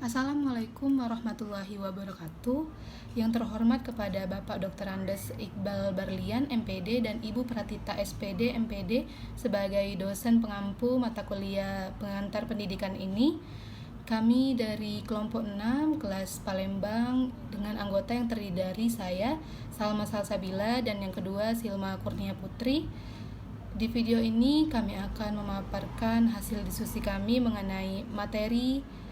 Assalamualaikum warahmatullahi wabarakatuh. Yang terhormat kepada Bapak Dr. Andes Iqbal Barlian, MPD, dan Ibu Pratita, SPD, MPD, sebagai dosen pengampu mata kuliah pengantar pendidikan ini. Kami dari kelompok 6, kelas Palembang, dengan anggota yang terdiri dari saya, Salma Salsabila, dan yang kedua, Silma Kurnia Putri. Di video ini kami akan memaparkan hasil diskusi kami mengenai materi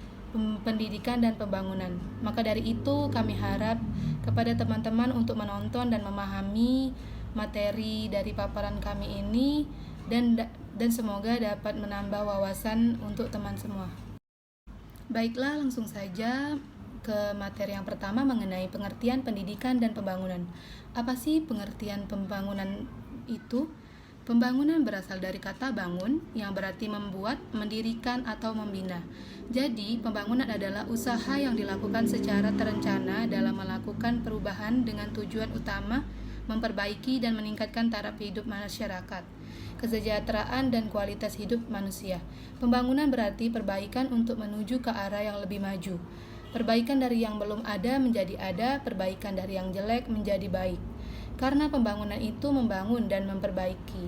pendidikan dan pembangunan. Maka dari itu kami harap kepada teman-teman untuk menonton dan memahami materi dari paparan kami ini dan semoga dapat menambah wawasan untuk teman semua. Baiklah, langsung saja ke materi yang pertama mengenai pengertian pendidikan dan pembangunan. Apa sih pengertian pembangunan itu? Pembangunan berasal dari kata bangun yang berarti membuat, mendirikan, atau membina. Jadi, pembangunan adalah usaha yang dilakukan secara terencana dalam melakukan perubahan dengan tujuan utama memperbaiki dan meningkatkan taraf hidup masyarakat, kesejahteraan dan kualitas hidup manusia. Pembangunan berarti perbaikan untuk menuju ke arah yang lebih maju. Perbaikan dari yang belum ada menjadi ada, perbaikan dari yang jelek menjadi baik. Karena pembangunan itu membangun dan memperbaiki.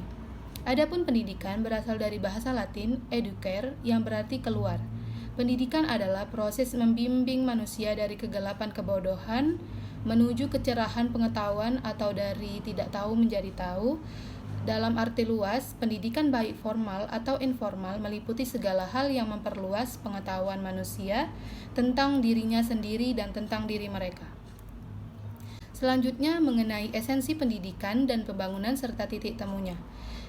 Adapun pendidikan berasal dari bahasa Latin educare yang berarti keluar. Pendidikan adalah proses membimbing manusia dari kegelapan kebodohan menuju kecerahan pengetahuan atau dari tidak tahu menjadi tahu. Dalam arti luas, pendidikan baik formal atau informal meliputi segala hal yang memperluas pengetahuan manusia tentang dirinya sendiri dan tentang diri mereka. Selanjutnya mengenai esensi pendidikan dan pembangunan serta titik temunya.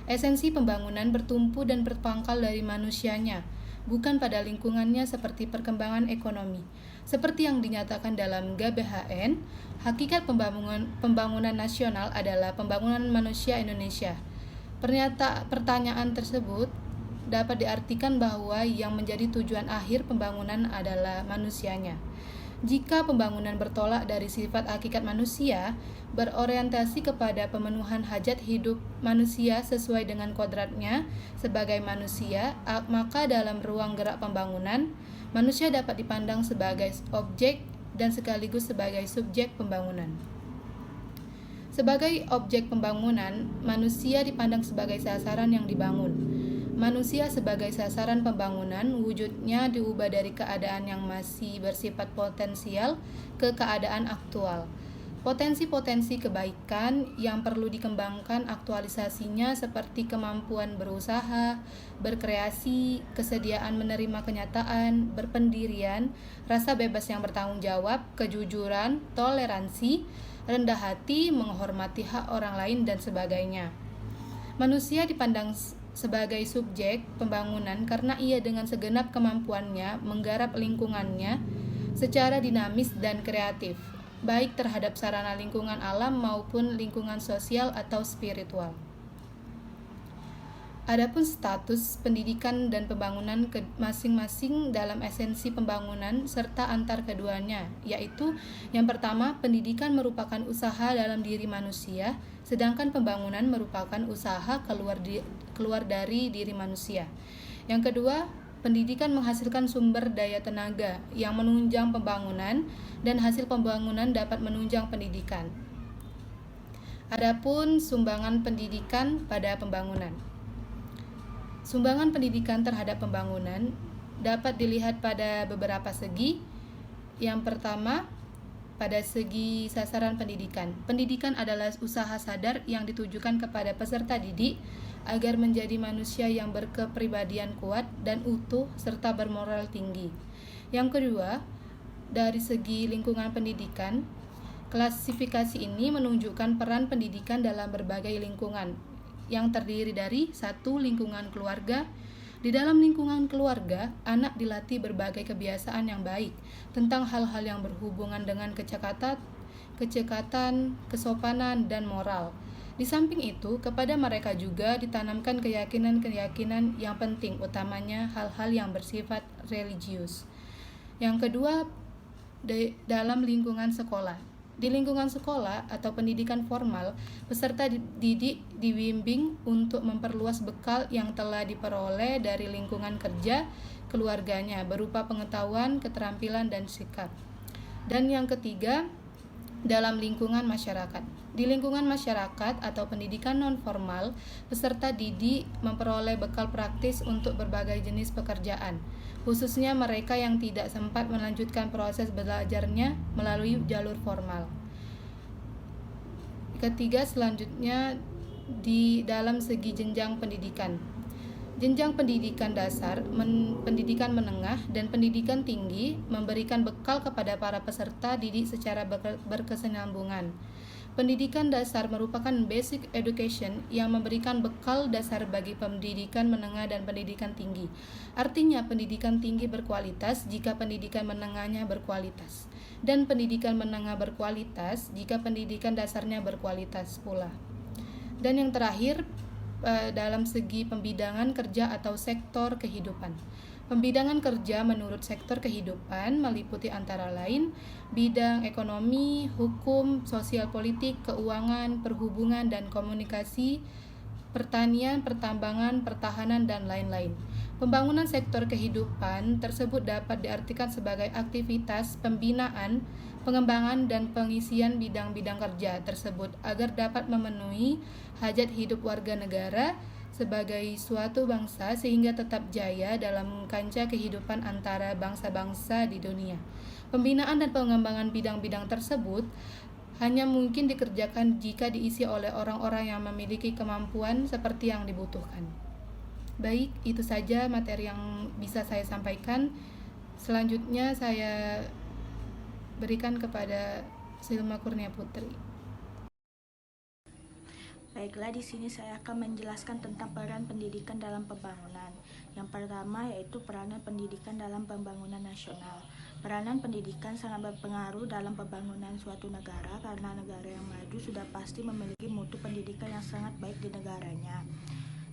Esensi pembangunan bertumpu dan berpangkal dari manusianya, bukan pada lingkungannya seperti perkembangan ekonomi. Seperti yang dinyatakan dalam GBHN, hakikat pembangunan nasional adalah pembangunan manusia Indonesia. Pertanyaan tersebut dapat diartikan bahwa yang menjadi tujuan akhir pembangunan adalah manusianya. Jika pembangunan bertolak dari sifat hakikat manusia, berorientasi kepada pemenuhan hajat hidup manusia sesuai dengan kodratnya sebagai manusia, maka dalam ruang gerak pembangunan, manusia dapat dipandang sebagai objek dan sekaligus sebagai subjek pembangunan. Sebagai objek pembangunan, manusia dipandang sebagai sasaran yang dibangun. Manusia sebagai sasaran pembangunan, wujudnya diubah dari keadaan yang masih bersifat potensial ke keadaan aktual. Potensi-potensi kebaikan yang perlu dikembangkan aktualisasinya seperti kemampuan berusaha, berkreasi, kesediaan menerima kenyataan, berpendirian, rasa bebas yang bertanggung jawab, kejujuran, toleransi, rendah hati, menghormati hak orang lain, dan sebagainya. Manusia dipandang sebagai subjek pembangunan karena ia dengan segenap kemampuannya menggarap lingkungannya secara dinamis dan kreatif, baik terhadap sarana lingkungan alam maupun lingkungan sosial atau spiritual. Adapun status pendidikan dan pembangunan masing-masing dalam esensi pembangunan serta antar keduanya, yaitu yang pertama, pendidikan merupakan usaha dalam diri manusia, sedangkan pembangunan merupakan usaha keluar dari diri manusia. Yang kedua, pendidikan menghasilkan sumber daya tenaga yang menunjang pembangunan dan hasil pembangunan dapat menunjang pendidikan. Adapun sumbangan pendidikan pada pembangunan. Sumbangan pendidikan terhadap pembangunan dapat dilihat pada beberapa segi. Yang pertama, pada segi sasaran pendidikan. Pendidikan adalah usaha sadar yang ditujukan kepada peserta didik agar menjadi manusia yang berkepribadian kuat dan utuh serta bermoral tinggi. Yang kedua, dari segi lingkungan pendidikan, klasifikasi ini menunjukkan peran pendidikan dalam berbagai lingkungan yang terdiri dari satu, lingkungan keluarga. Di dalam lingkungan keluarga, anak dilatih berbagai kebiasaan yang baik tentang hal-hal yang berhubungan dengan kecekatan, kesopanan, dan moral. Di samping itu, kepada mereka juga ditanamkan keyakinan-keyakinan yang penting, utamanya hal-hal yang bersifat religius. Yang kedua, dalam lingkungan sekolah. Di lingkungan sekolah atau pendidikan formal, peserta didik dibimbing untuk memperluas bekal yang telah diperoleh dari lingkungan kerja keluarganya berupa pengetahuan, keterampilan, dan sikap. Dan yang ketiga, dalam lingkungan masyarakat. Di lingkungan masyarakat atau pendidikan non-formal, peserta didik memperoleh bekal praktis untuk berbagai jenis pekerjaan, khususnya mereka yang tidak sempat melanjutkan proses belajarnya melalui jalur formal. Ketiga, selanjutnya di dalam segi jenjang pendidikan. Jenjang pendidikan dasar, pendidikan menengah, dan pendidikan tinggi memberikan bekal kepada para peserta didik secara berkesinambungan. Pendidikan dasar merupakan basic education yang memberikan bekal dasar bagi pendidikan menengah dan pendidikan tinggi. Artinya, pendidikan tinggi berkualitas jika pendidikan menengahnya berkualitas, dan pendidikan menengah berkualitas jika pendidikan dasarnya berkualitas pula. Dan yang terakhir, dalam segi pembidangan kerja atau sektor kehidupan. Pembidangan kerja menurut sektor kehidupan meliputi antara lain bidang ekonomi, hukum, sosial politik, keuangan, perhubungan dan komunikasi, pertanian, pertambangan, pertahanan, dan lain-lain. Pembangunan sektor kehidupan tersebut dapat diartikan sebagai aktivitas pembinaan, pengembangan, dan pengisian bidang-bidang kerja tersebut agar dapat memenuhi hajat hidup warga negara sebagai suatu bangsa sehingga tetap jaya dalam kancah kehidupan antara bangsa-bangsa di dunia. Pembinaan dan pengembangan bidang-bidang tersebut hanya mungkin dikerjakan jika diisi oleh orang-orang yang memiliki kemampuan seperti yang dibutuhkan. Baik, itu saja materi yang bisa saya sampaikan. Selanjutnya saya berikan kepada Silma Kurnia Putri. Baiklah, di sini saya akan menjelaskan tentang peran pendidikan dalam pembangunan. Yang pertama yaitu peranan pendidikan dalam pembangunan nasional. Peranan pendidikan sangat berpengaruh dalam pembangunan suatu negara karena negara yang maju sudah pasti memiliki mutu pendidikan yang sangat baik di negaranya.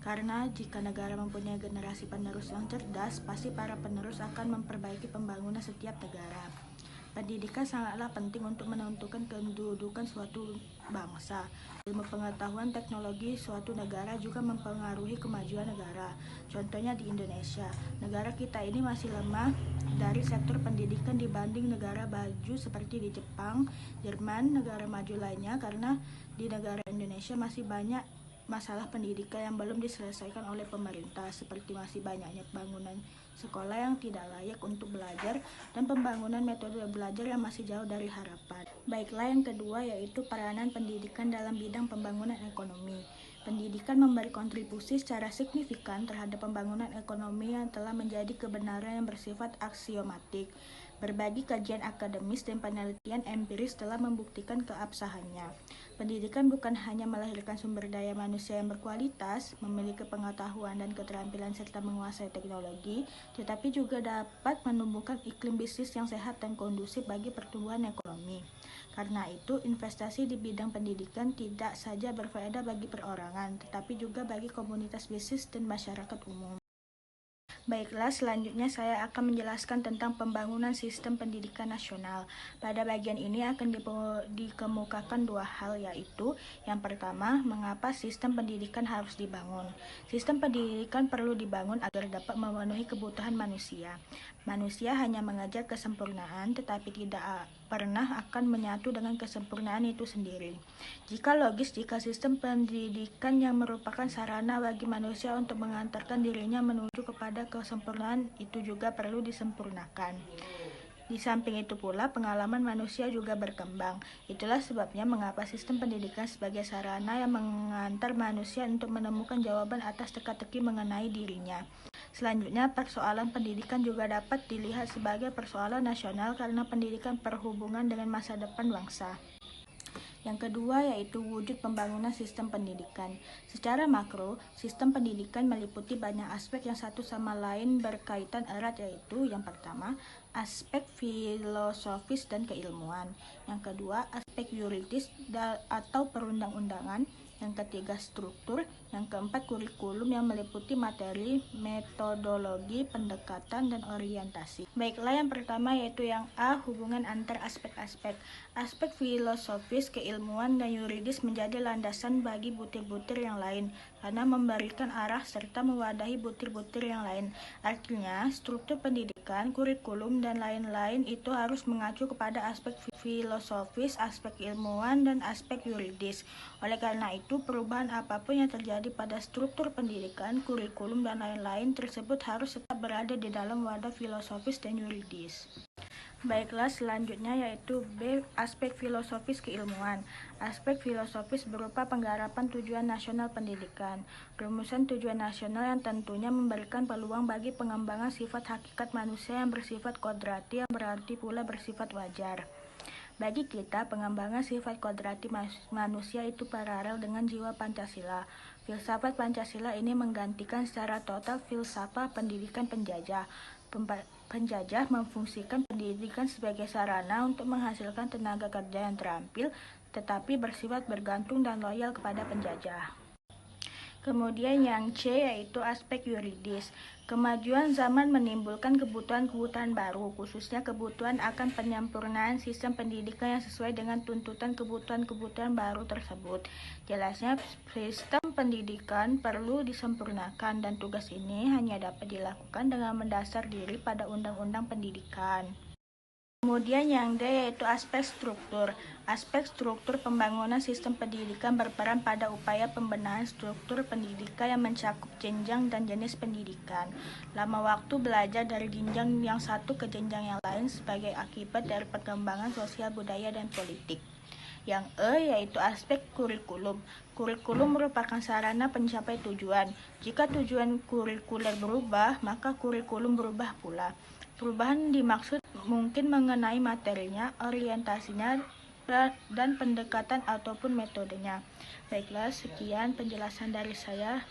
Karena jika negara mempunyai generasi penerus yang cerdas, pasti para penerus akan memperbaiki pembangunan setiap negara. Pendidikan sangatlah penting untuk menentukan kedudukan suatu bangsa. Ilmu pengetahuan teknologi suatu negara juga mempengaruhi kemajuan negara. Contohnya di Indonesia, negara kita ini masih lemah dari sektor pendidikan dibanding negara maju seperti di Jepang, Jerman, negara maju lainnya, karena di negara Indonesia masih banyak masalah pendidikan yang belum diselesaikan oleh pemerintah, seperti masih banyaknya bangunan sekolah yang tidak layak untuk belajar dan pembangunan metode belajar yang masih jauh dari harapan. Baiklah, yang kedua yaitu peranan pendidikan dalam bidang pembangunan ekonomi. Pendidikan memberi kontribusi secara signifikan terhadap pembangunan ekonomi yang telah menjadi kebenaran yang bersifat aksiomatik. Berbagai kajian akademis dan penelitian empiris telah membuktikan keabsahannya. Pendidikan bukan hanya melahirkan sumber daya manusia yang berkualitas, memiliki pengetahuan dan keterampilan serta menguasai teknologi, tetapi juga dapat menumbuhkan iklim bisnis yang sehat dan kondusif bagi pertumbuhan ekonomi. Karena itu, investasi di bidang pendidikan tidak saja berfaedah bagi perorangan, tetapi juga bagi komunitas bisnis dan masyarakat umum. Baiklah, selanjutnya saya akan menjelaskan tentang pembangunan sistem pendidikan nasional. Pada bagian ini akan dikemukakan dua hal, yaitu yang pertama, mengapa sistem pendidikan harus dibangun. Sistem pendidikan perlu dibangun agar dapat memenuhi kebutuhan manusia. Manusia hanya mengejar kesempurnaan, tetapi tidak pernah akan menyatu dengan kesempurnaan itu sendiri. Jika sistem pendidikan yang merupakan sarana bagi manusia untuk mengantarkan dirinya menuju kepada kesempurnaan itu juga perlu disempurnakan. Di samping itu pula, pengalaman manusia juga berkembang. Itulah sebabnya mengapa sistem pendidikan sebagai sarana yang mengantar manusia untuk menemukan jawaban atas teka-teki mengenai dirinya. Selanjutnya, persoalan pendidikan juga dapat dilihat sebagai persoalan nasional karena pendidikan berhubungan dengan masa depan bangsa. Yang kedua yaitu wujud pembangunan sistem pendidikan. Secara makro, sistem pendidikan meliputi banyak aspek yang satu sama lain berkaitan erat, yaitu yang pertama, aspek filosofis dan keilmuan. Yang kedua, aspek yuridis atau perundang-undangan. yang ketiga struktur, yang keempat kurikulum yang meliputi materi, metodologi, pendekatan, dan orientasi. Baiklah, yang pertama yaitu yang A, hubungan antar aspek-aspek. Aspek filosofis, keilmuan, dan yuridis menjadi landasan bagi butir-butir yang lain karena memberikan arah serta mewadahi butir-butir yang lain. Artinya, struktur pendidikan, kurikulum, dan lain-lain itu harus mengacu kepada aspek filosofis, aspek ilmuwan, dan aspek yuridis. Oleh karena itu, perubahan apapun yang terjadi pada struktur pendidikan, kurikulum, dan lain-lain tersebut harus tetap berada di dalam wadah filosofis dan yuridis. Baiklah, selanjutnya yaitu B, aspek filosofis keilmuan. Aspek filosofis berupa penggarapan tujuan nasional pendidikan, rumusan tujuan nasional yang tentunya memberikan peluang bagi pengembangan sifat hakikat manusia yang bersifat kodrati, yang berarti pula bersifat wajar. Bagi kita, pengembangan sifat kodrati manusia itu paralel dengan jiwa Pancasila. Filsafat Pancasila ini menggantikan secara total filsafat pendidikan penjajah. Penjajah memfungsikan pendidikan sebagai sarana untuk menghasilkan tenaga kerja yang terampil, tetapi bersifat bergantung dan loyal kepada penjajah. Kemudian yang C yaitu aspek yuridis. Kemajuan zaman menimbulkan kebutuhan-kebutuhan baru, khususnya kebutuhan akan penyempurnaan sistem pendidikan yang sesuai dengan tuntutan kebutuhan-kebutuhan baru tersebut. Jelasnya, sistem pendidikan perlu disempurnakan dan tugas ini hanya dapat dilakukan dengan mendasar diri pada Undang-Undang Pendidikan. Kemudian yang D yaitu aspek struktur. Aspek struktur pembangunan sistem pendidikan berperan pada upaya pembenahan struktur pendidikan yang mencakup jenjang dan jenis pendidikan. Lama waktu belajar dari jenjang yang satu ke jenjang yang lain sebagai akibat dari perkembangan sosial, budaya, dan politik. Yang E yaitu aspek kurikulum. Kurikulum merupakan sarana pencapai tujuan. Jika tujuan kurikuler berubah, maka kurikulum berubah pula. Perubahan dimaksud mungkin mengenai materinya, orientasinya, dan pendekatan ataupun metodenya. Baiklah, sekian penjelasan dari saya.